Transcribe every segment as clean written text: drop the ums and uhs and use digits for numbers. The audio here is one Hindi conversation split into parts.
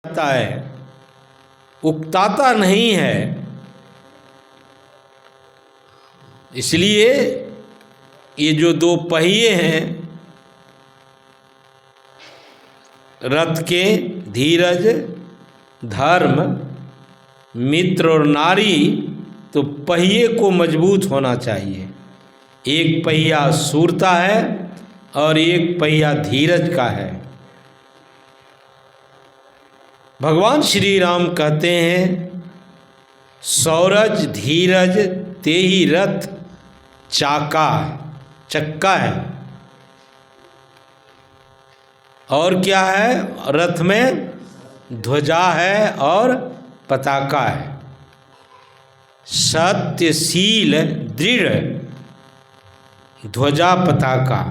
जाता है, उकताता नहीं है। इसलिए ये जो दो पहिए हैं रथ के, धीरज, धर्म, मित्र और नारी, तो पहिए को मजबूत होना चाहिए। एक पहिया सूरता है और एक पहिया धीरज का है। भगवान श्री राम कहते हैं, सौरज धीरज तेहि रथ चक्का है। और क्या है? रथ में ध्वजा है और पताका है। सत्यशील दृढ़ ध्वजा पताका।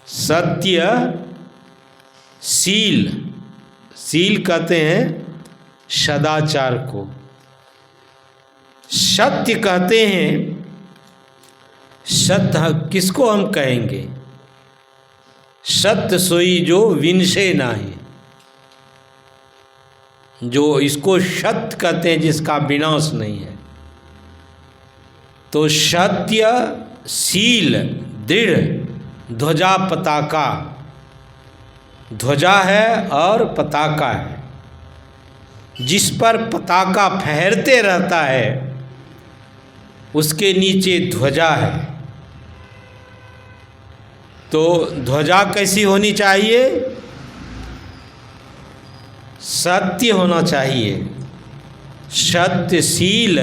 सत्य शील कहते हैं सदाचार को। सत्य कहते हैं, सत्य किसको हम कहेंगे? सत्य सोई जो विनसे नाही, जो इसको सत्य कहते हैं जिसका विनाश नहीं है। तो सत्य शील दृढ़ ध्वजा पताका। ध्वजा है और पताका है, जिस पर पताका फहरते रहता है उसके नीचे ध्वजा है। तो ध्वजा कैसी होनी चाहिए? सत्य होना चाहिए। सत्यशील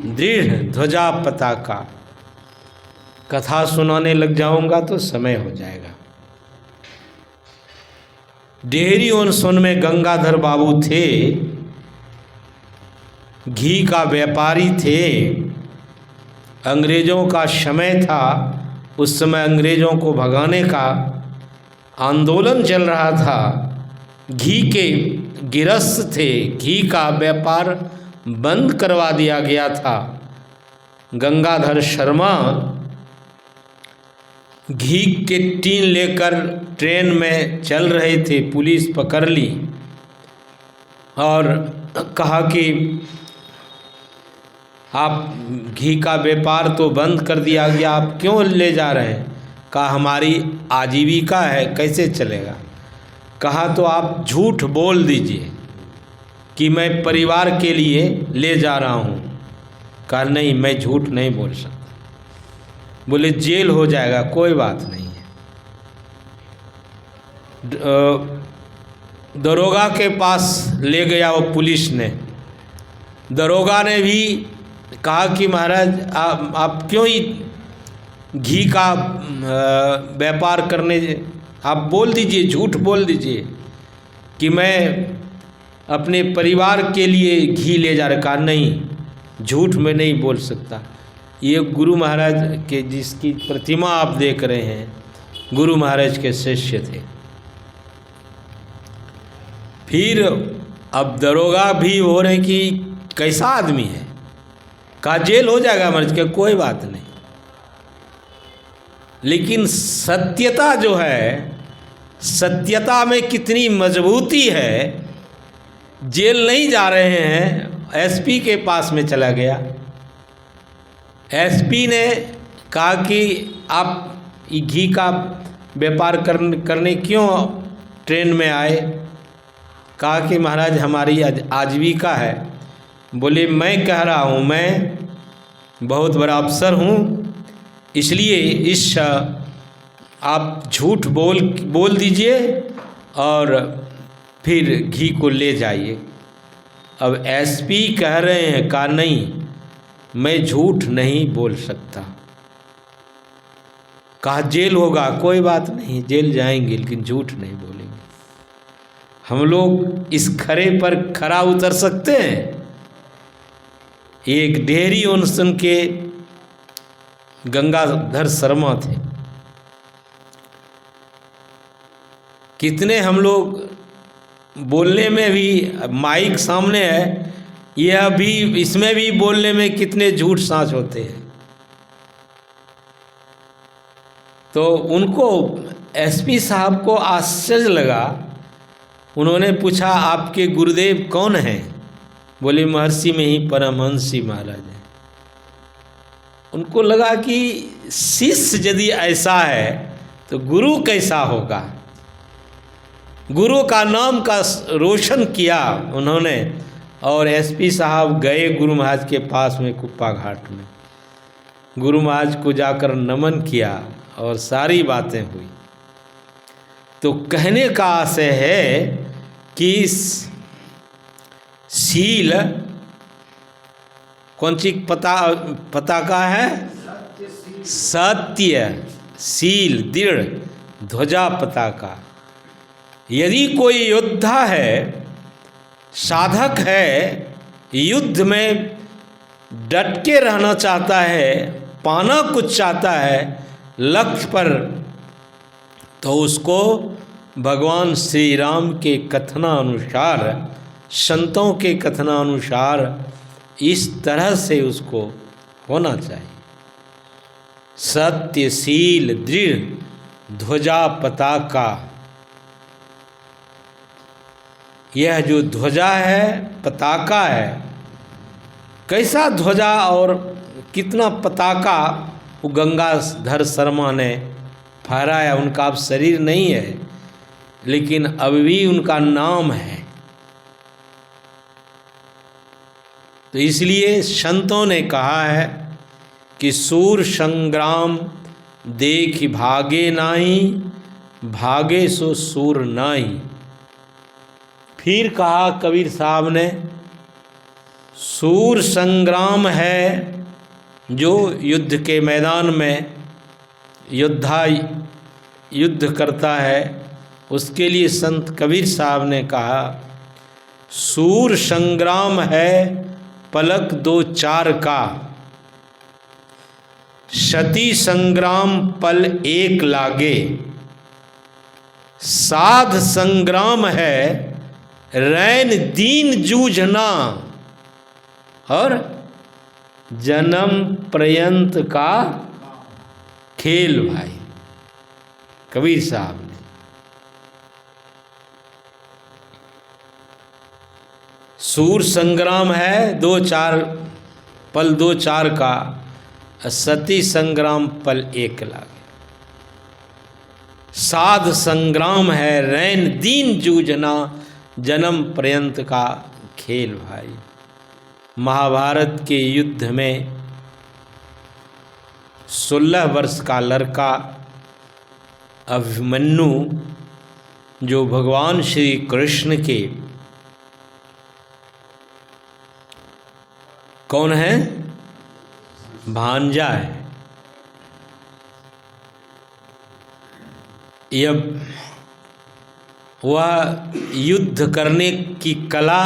दृढ़ ध्वजा पताका। कथा सुनाने लग जाऊंगा तो समय हो जाएगा। डेहरी और सोन में गंगाधर बाबू थे, घी का व्यापारी थे। अंग्रेज़ों का समय था, उस समय अंग्रेज़ों को भगाने का आंदोलन चल रहा था। घी के गिरस्त थे, घी का व्यापार बंद करवा दिया गया था। गंगाधर शर्मा घी के टीन लेकर ट्रेन में चल रहे थे, पुलिस पकड़ ली और कहा कि आप घी का व्यापार तो बंद कर दिया गया, आप क्यों ले जा रहे हैं? कहा हमारी आजीविका है, कैसे चलेगा? कहा तो आप झूठ बोल दीजिए कि मैं परिवार के लिए ले जा रहा हूँ। कहा नहीं, मैं झूठ नहीं बोल सकता। बोले जेल हो जाएगा। कोई बात नहीं है। दरोगा के पास ले गया वो पुलिस ने। दरोगा ने भी कहा कि महाराज आप क्यों ही घी का व्यापार करने, आप बोल दीजिए, झूठ बोल दीजिए कि मैं अपने परिवार के लिए घी ले जा रहा। कहा नहीं, झूठ में नहीं बोल सकता। ये गुरु महाराज के जिसकी प्रतिमा आप देख रहे हैं, गुरु महाराज के शिष्य थे। फिर अब दरोगा भी हो रहे कि कैसा आदमी है, कहा जेल हो जाएगा मर्ज के, कोई बात नहीं। लेकिन सत्यता जो है, सत्यता में कितनी मजबूती है। जेल नहीं जा रहे हैं, एसपी के पास में चला गया। एसपी ने कहा कि आप घी का व्यापार करने क्यों ट्रेन में आए? कहा कि महाराज हमारी आजीविका है। बोले मैं कह रहा हूँ, मैं बहुत बड़ा अफसर हूँ, इसलिए इस आप झूठ बोल दीजिए और फिर घी को ले जाइए। अब एसपी कह रहे हैं, कहा नहीं, मैं झूठ नहीं बोल सकता। कहा जेल होगा। कोई बात नहीं, जेल जाएंगे लेकिन झूठ नहीं बोलेंगे। हम लोग इस खरे पर खरा उतर सकते हैं। एक डेहरी अनशन के गंगाधर शर्मा थे। कितने हम लोग बोलने में भी, माइक सामने है, यह भी, इसमें भी बोलने में कितने झूठ सांच होते हैं। तो उनको एसपी साहब को आश्चर्य लगा उन्होंने पूछा आपके गुरुदेव कौन हैं? बोले महर्षि में ही परमहंस जी महाराज हैं। उनको लगा कि शिष्य यदि ऐसा है तो गुरु कैसा होगा। गुरु का नाम का रोशन किया उन्होंने। और एसपी साहब गए गुरु महाराज के पास में कुप्पा घाट में, गुरु महाराज को जाकर नमन किया और सारी बातें हुई। तो कहने का आशय है कि शील कौन सी पताका है? सत्य, शील, दृढ़, ध्वजा पताका। यदि कोई योद्धा है, साधक है, युद्ध में डट के रहना चाहता है, पाना कुछ चाहता है लक्ष्य पर, तो उसको भगवान श्री राम के कथनानुसार, संतों के कथनानुसार इस तरह से उसको होना चाहिए। सत्य, शील, दृढ़, ध्वजा पताका। यह जो ध्वजा है, पताका है, कैसा ध्वजा और कितना पताका वो गंगाधर शर्मा ने फहराया। उनका अब शरीर नहीं है, लेकिन अब भी उनका नाम है। तो इसलिए संतों ने कहा है कि सूर संग्राम देख भागे नाही, भागे सो सूर नाही। फिर कहा कबीर साहब ने, सूर संग्राम है जो युद्ध के मैदान में योद्धा युद्ध करता है, उसके लिए संत कबीर साहब ने कहा, सूर संग्राम है पलक दो चार का, सती संग्राम पल एक लागे। साध संग्राम है रैन दीन जूझना, और जन्म पर्यंत का खेल। भाई कबीर साहब ने सूर संग्राम है दो चार पल दो चार का, सती संग्राम पल एक लागे। साध संग्राम है रैन दीन जूझना, जन्म पर्यंत का खेल। भाई महाभारत के युद्ध में 16 वर्ष का लड़का अभिमन्यु, जो भगवान श्री कृष्ण के कौन है? भांजा है। यह वह युद्ध करने की कला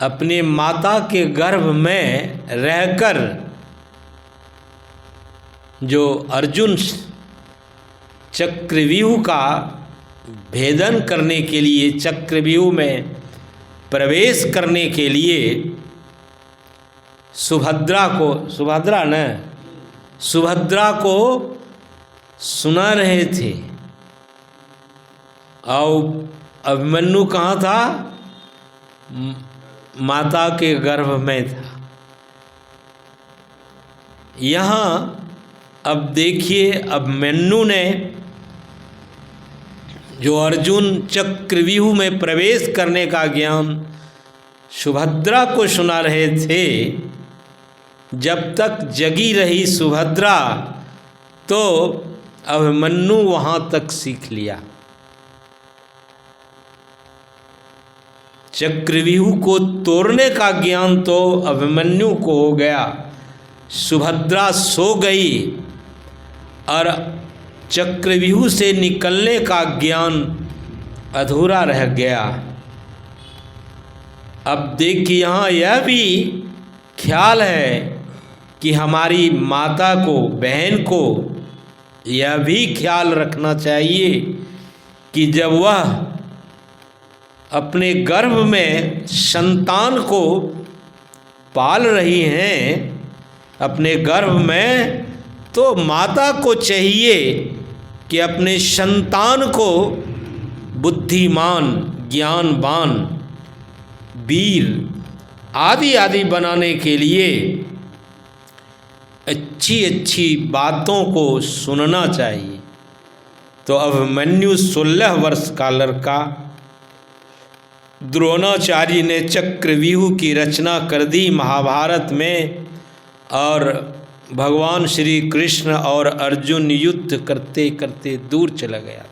अपने माता के गर्भ में रहकर, जो अर्जुन चक्रव्यूह का भेदन करने के लिए, चक्रव्यूह में प्रवेश करने के लिए सुभद्रा को सुना रहे थे। और अभिमन्यु कहाँ था? माता के गर्भ में था। यहाँ अब देखिए, अभिमन्यु ने जो अर्जुन चक्रव्यूह में प्रवेश करने का ज्ञान सुभद्रा को सुना रहे थे, जब तक जगी रही सुभद्रा तो अभिमन्यु वहाँ तक सीख लिया। चक्रव्यूह को तोड़ने का ज्ञान तो अभिमन्यु को हो गया, सुभद्रा सो गई और चक्रव्यूह से निकलने का ज्ञान अधूरा रह गया। अब देखिए, यहाँ यह भी ख्याल है कि हमारी माता को, बहन को यह भी ख्याल रखना चाहिए कि जब वह अपने गर्भ में संतान को पाल रही हैं, अपने गर्भ में, तो माता को चाहिए कि अपने संतान को बुद्धिमान, ज्ञानवान, वीर आदि आदि बनाने के लिए अच्छी अच्छी बातों को सुनना चाहिए। तो अभिमन्यु 16 वर्ष का लड़का, द्रोणाचार्य ने चक्रव्यूह की रचना कर दी महाभारत में, और भगवान श्री कृष्ण और अर्जुन युद्ध करते करते दूर चला गया।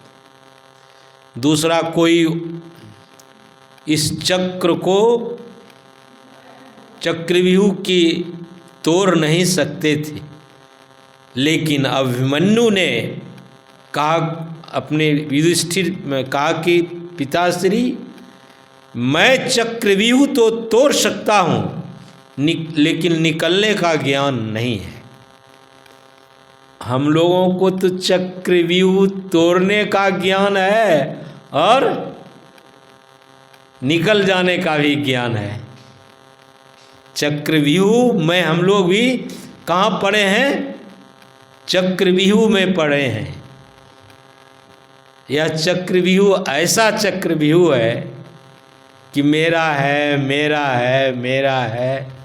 दूसरा कोई इस चक्र को, चक्रव्यूह की तोड़ नहीं सकते थे। लेकिन अभिमन्यु ने कहा, अपने युधिष्ठिर में कहा कि पिताश्री, मैं चक्रव्यूह तो तोड़ सकता हूँ, लेकिन निकलने का ज्ञान नहीं है। हम लोगों को तो चक्रव्यूह तोड़ने का ज्ञान है और निकल जाने का भी ज्ञान है। चक्रव्यूह में हम लोग भी कहाँ पढ़े हैं? चक्रव्यूह में पढ़े हैं। यह चक्रव्यूह ऐसा चक्रव्यूह है कि मेरा है, मेरा है, मेरा है।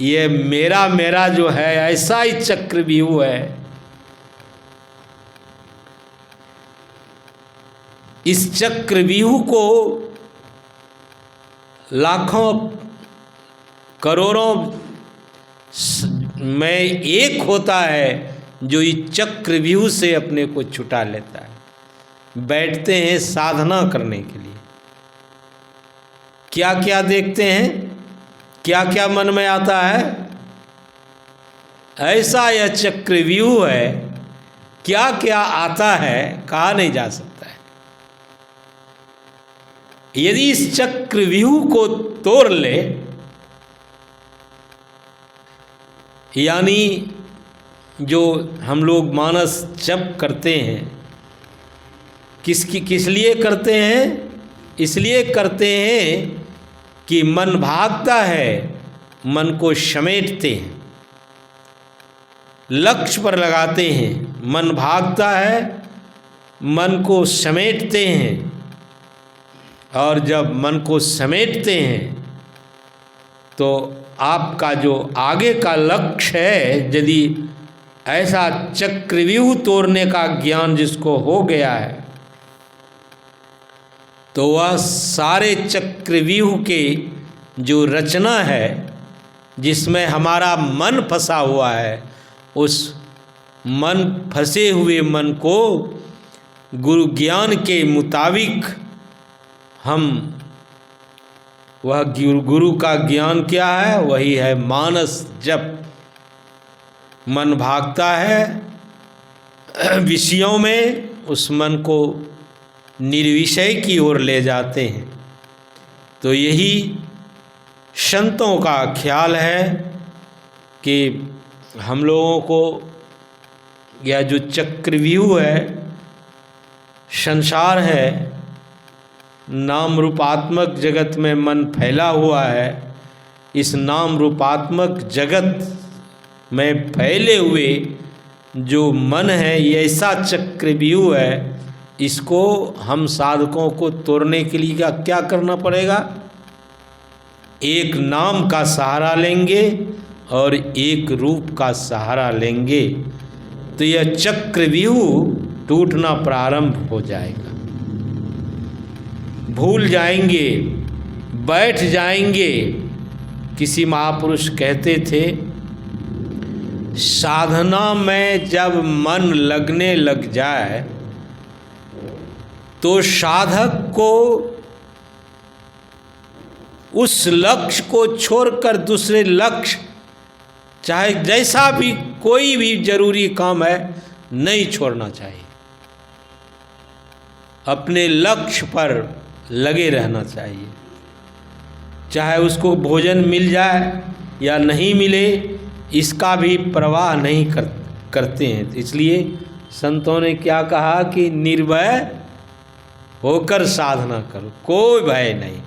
ये मेरा मेरा जो है, ऐसा ही चक्रव्यूह है। इस चक्रव्यूह को लाखों करोड़ों में एक होता है जो इस चक्रव्यूह से अपने को छुटा लेता है। बैठते हैं साधना करने के लिए, क्या क्या देखते हैं, क्या क्या मन में आता है? ऐसा यह चक्रव्यूह है, क्या क्या आता है कहा नहीं जा सकता है। यदि इस चक्रव्यूह को तोड़ ले, यानी जो हम लोग मानस जप करते हैं, किस लिए करते हैं? इसलिए करते हैं कि मन भागता है, मन को समेटते हैं, लक्ष्य पर लगाते हैं। मन भागता है, मन को समेटते हैं, और जब मन को समेटते हैं तो आपका जो आगे का लक्ष्य है, यदि ऐसा चक्रव्यूह तोड़ने का ज्ञान जिसको हो गया है, तो वह सारे चक्रव्यूह के जो रचना है, जिसमें हमारा मन फंसा हुआ है, उस मन फंसे हुए मन को गुरु ज्ञान के मुताबिक हम, वह गुरु का ज्ञान क्या है? वही है मानस जप। मन भागता है विषयों में, उस मन को निर्विषय की ओर ले जाते हैं। तो यही संतों का ख्याल है कि हम लोगों को यह जो चक्रव्यूह है, संसार है, नाम रूपात्मक जगत में मन फैला हुआ है, इस नाम रूपात्मक जगत में फैले हुए जो मन है, ये ऐसा चक्रव्यूह है। इसको हम साधकों को तोड़ने के लिए क्या करना पड़ेगा? एक नाम का सहारा लेंगे और एक रूप का सहारा लेंगे, तो यह चक्रव्यूह टूटना प्रारंभ हो जाएगा। भूल जाएंगे, बैठ जाएंगे। किसी महापुरुष कहते थे, साधना में जब मन लगने लग जाए तो साधक को उस लक्ष्य को छोड़कर दूसरे लक्ष्य, चाहे जैसा भी कोई भी जरूरी काम है, नहीं छोड़ना चाहिए। अपने लक्ष्य पर लगे रहना चाहिए। चाहे उसको भोजन मिल जाए या नहीं मिले, इसका भी परवाह नहीं करते हैं। इसलिए संतों ने क्या कहा कि निर्भय होकर साधना करो, कोई भय नहीं।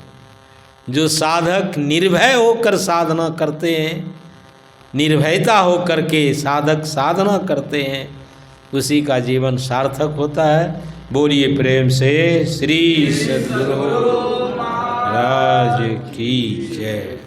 जो साधक निर्भय होकर साधना करते हैं, निर्भयता होकर के साधक साधना करते हैं, उसी का जीवन सार्थक होता है। बोलिए प्रेम से श्री सद्गुरु महाराज की जय।